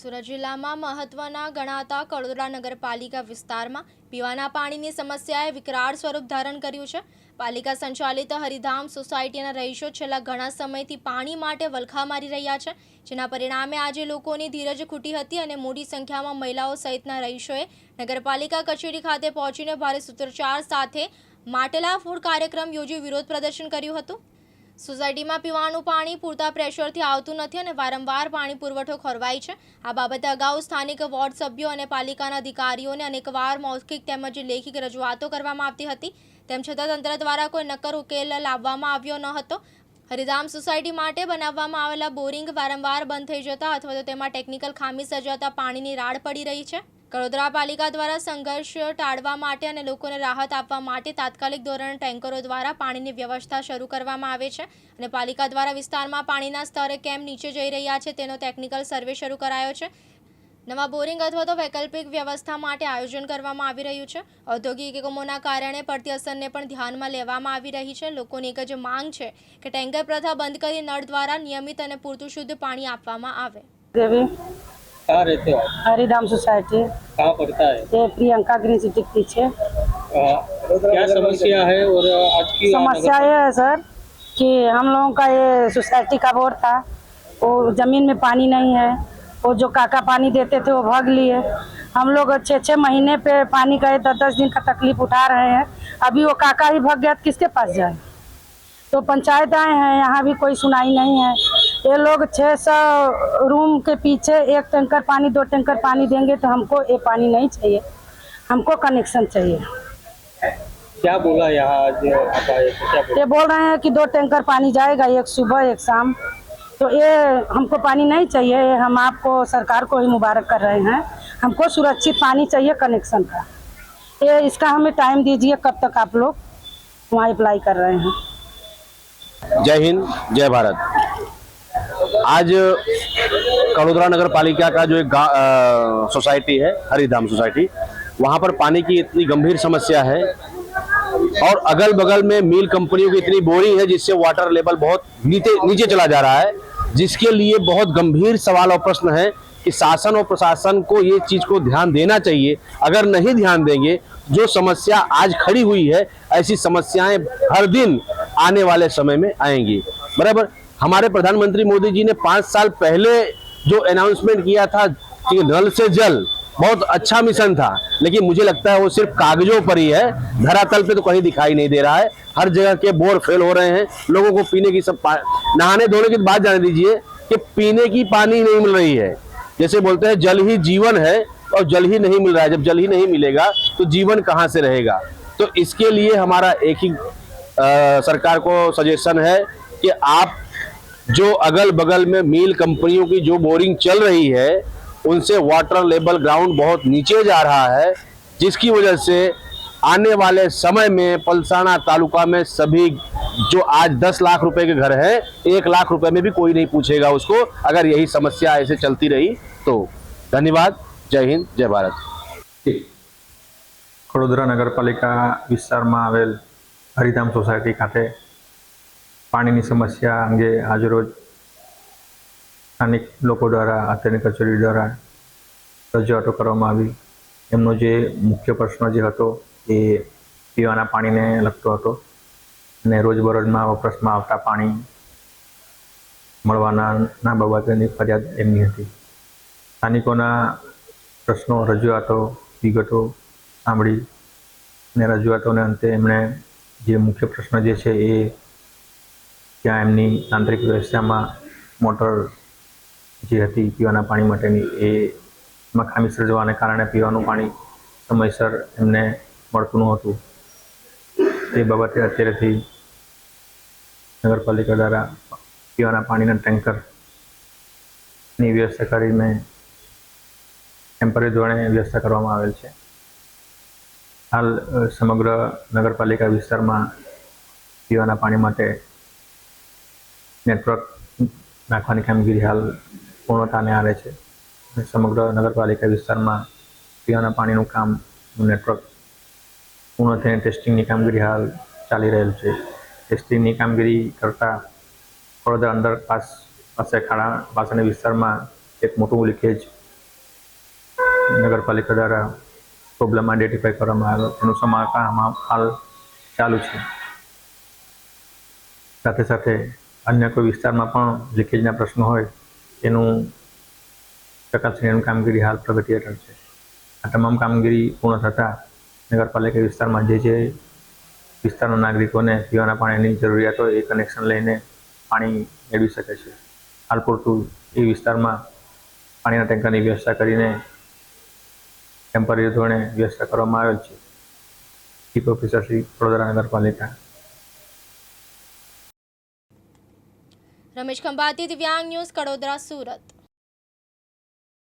સુરત જિલ્લામાં મહત્વના ગણાતા કડોદરા નગરપાલિકા વિસ્તારમાં પીવાના પાણીની સમસ્યાએ વિકરાળ સ્વરૂપ ધારણ કર્યું છે। પાલિકા સંચાલિત હરિધામ સોસાયટીના રહીશો છેલ્લા ઘણા સમયથી પાણી માટે વલખા મારી રહ્યા છે, જેના પરિણામે આજે લોકોની ધીરજ ખૂટી હતી અને મોટી સંખ્યામાં મહિલાઓ સહિતના રહીશોએ નગરપાલિકા કચેરી ખાતે પહોંચીને ભારે સૂત્રોચ્ચાર સાથે માટલા ફોડ કાર્યક્રમ યોજી વિરોધ પ્રદર્શન કર્યું હતું। સોસાયટીમાં પીવાનું પાણી પૂરતા પ્રેશરથી આવતું નથી અને વારંવાર પાણી પુરવઠો ખોરવાય છે। આ બાબતે અગાઉ સ્થાનિક વોર્ડ સભ્યો અને પાલિકાના અધિકારીઓને અનેકવાર મૌખિક તેમજ લેખિત રજૂઆતો કરવામાં આવતી હતી, તેમ છતાં તંત્ર દ્વારા કોઈ નક્કર ઉકેલ લાવવામાં આવ્યો ન હતો। હરિધામ સોસાયટી માટે બનાવવામાં આવેલા બોરિંગ વારંવાર બંધ થઈ જતા અથવા તો તેમાં ટેકનિકલ ખામી સર્જાતા પાણીની રાડ પડી રહી છે। કડોદરા પાલિકા દ્વારા સંઘર્ષ ટાળવા માટે અને લોકોને રાહત આપવા માટે તાત્કાલિક ધોરણે ટેન્કરો દ્વારા પાણીની વ્યવસ્થા શરૂ કરવામાં આવે છે અને પાલિકા દ્વારા વિસ્તારમાં પાણીના સ્તરે કેમ નીચે જઈ રહ્યા છે તેનો ટેકનિકલ સર્વે શરૂ કરાયો છે। નવા બોરિંગ અથવા તો વૈકલ્પિક વ્યવસ્થા માટે આયોજન કરવામાં આવી રહ્યું છે। ઔદ્યોગિક એકમોના કારણે પડતી અસરને પણ ધ્યાનમાં લેવામાં આવી રહી છે। લોકોની એક જ માંગ છે કે ટેન્કર પ્રથા બંધ કરી નળ દ્વારા નિયમિત અને પૂરતું શુદ્ધ પાણી આપવામાં આવે। देवी कहाँ रहते हो आप? हरिधाम सोसाइटी। कहाँ पड़ता है? ये प्रियंका ग्रीन सिटी के पीछे। क्या समस्या है और आज की समस्या ये है सर कि हम लोगों का ये सोसाइटी का बोर था, वो जमीन में पानी नहीं है। वो जो काका पानी देते थे वो भाग लिए। हम लोग 6-6 महीने पे पानी का 10-10 दिन का तकलीफ उठा रहे हैं। अभी वो काका ही भाग गया तो किसके पास जाए? तो पंचायत आए हैं, यहाँ भी कोई सुनाई नहीं है। ये लोग 600 रूम के पीछे 1 टैंकर पानी 2 टैंकर पानी देंगे तो हमको ये पानी नहीं चाहिए, हमको कनेक्शन चाहिए। क्या बोला यहाँ आज आप आए तो क्या बोला? ये बोल रहे हैं कि 2 टैंकर पानी जाएगा, एक सुबह एक शाम। तो ये हमको पानी नहीं चाहिए। हम आपको सरकार को ही मुबारक कर रहे हैं। हमको सुरक्षित पानी चाहिए कनेक्शन का। ये इसका हमें टाइम दीजिए, कब तक आप लोग वहाँ अप्लाई कर रहे हैं। जय हिंद, जय भारत। आज कड़ोदरा नगर पालिका का जो एक सोसाइटी है हरिधाम सोसाइटी, वहाँ पर पानी की इतनी गंभीर समस्या है और अगल बगल में मिल कंपनियों की इतनी बोरिंग है जिससे वाटर लेवल बहुत नीचे चला जा रहा है, जिसके लिए बहुत गंभीर सवाल और प्रश्न है कि शासन और प्रशासन को ये चीज़ को ध्यान देना चाहिए। अगर नहीं ध्यान देंगे, जो समस्या आज खड़ी हुई है ऐसी समस्याएं हर दिन आने वाले समय में आएंगी। बराबर हमारे प्रधानमंत्री मोदी जी ने 5 साल पहले जो अनाउंसमेंट किया था कि नल से जल, बहुत अच्छा मिशन था, लेकिन मुझे लगता है वो सिर्फ कागजों पर ही है, धरातल पे तो कहीं दिखाई नहीं दे रहा है। हर जगह के बोर फेल हो रहे हैं, लोगों को पीने की नहाने धोने की बात जाने दीजिए कि पीने की पानी नहीं मिल रही है। जैसे बोलते हैं जल ही जीवन है और जल ही नहीं मिल रहा है। जब जल ही नहीं मिलेगा तो जीवन कहाँ से रहेगा? तो इसके लिए हमारा एक ही सरकार को सजेशन है कि आप जो अगल बगल में मिल कंपनियों की जो बोरिंग चल रही है उनसे वाटर लेवल ग्राउंड बहुत नीचे जा रहा है, जिसकी वजह से आने वाले समय में पलसाना तालुका में सभी जो आज 10 लाख रुपए के घर हैं, 1 लाख रुपए में भी कोई नहीं पूछेगा उसको, अगर यही समस्या ऐसे चलती रही तो। धन्यवाद। जय हिंद, जय भारत। कड़ोदरा नगरपालिका विस्तार में आवेल हरिधाम सोसायटी खाते पानी समस्या अंगे आज रोज स्थानिक लोग द्वारा અત્યારની कचेरी द्वारा रजूआतो करवामां आवी। एमनो जे मुख्य प्रश्न जे हतो ए पीवाना पाणीने लगतो हतो અને રોજબરોજમાં વપરાશમાં આવતા પાણી મળવાના બાબતની ફરિયાદ એમની હતી। સ્થાનિકોના પ્રશ્નો રજૂઆતો વિગતો સાંભળી અને રજૂઆતોને અંતે એમણે જે મુખ્ય પ્રશ્ન જે છે એ ત્યાં એમની આંતરિક વ્યવસ્થામાં મોટર જે હતી પીવાના પાણી માટેની એમાં ખામી સર્જવાને કારણે પીવાનું પાણી સમયસર એમને મળતું નહોતું। એ બાબતે અત્યારેથી નગરપાલિકા દ્વારા પીવાના પાણીના ટેન્કરની વ્યવસ્થા કરીને ટેમ્પરરી ધોરણે વ્યવસ્થા કરવામાં આવેલ છે। હાલ સમગ્ર નગરપાલિકા વિસ્તારમાં પીવાના પાણી માટે નેટવર્ક નાખવાની કામગીરી હાલ પૂર્ણતાને આવે છે। સમગ્ર નગરપાલિકા વિસ્તારમાં પીવાના પાણીનું કામ નેટવર્ક પૂર્ણ થઈને ટેસ્ટિંગની કામગીરી હાલ ચાલી રહેલ છે। ટેસ્ટિંગની કામગીરી કરતાં વડોદરા અંડરપાસ પાસે ખાડા પાસેના વિસ્તારમાં એક મોટું લીકેજ નગરપાલિકા દ્વારા પ્રોબ્લેમ આઈડેન્ટિફાઈ કરવામાં આવ્યો, એનું સમારકામ હાલ ચાલુ છે. સાથે સાથે અન્ય કોઈ વિસ્તારમાં પણ લીકેજના પ્રશ્નો હોય એનું ચકાસણીની કામગીરી હાલ પ્રગતિ હેઠળ છે. આ તમામ કામગીરી પૂર્ણ થતાં નગરપાલિકા વિસ્તારમાં જે વિસ્તારના નાગરિકોને પીવાના પાણીની જરૂરિયાત હોય એ કનેક્શન લઈને પાણી મેળવી શકે છે. હાલ પૂરતું એ વિસ્તારમાં પાણીના ટેન્કરની વ્યવસ્થા કરીને ટેમ્પરરી ધોરણે વ્યવસ્થા કરવામાં આવેલ છે. ચીફ ઓફિસર શ્રી વડોદરા નગરપાલિકા. રમેશ ખંભાતી, દિવ્યાંગ ન્યૂઝ, કડોદરા, સુરત.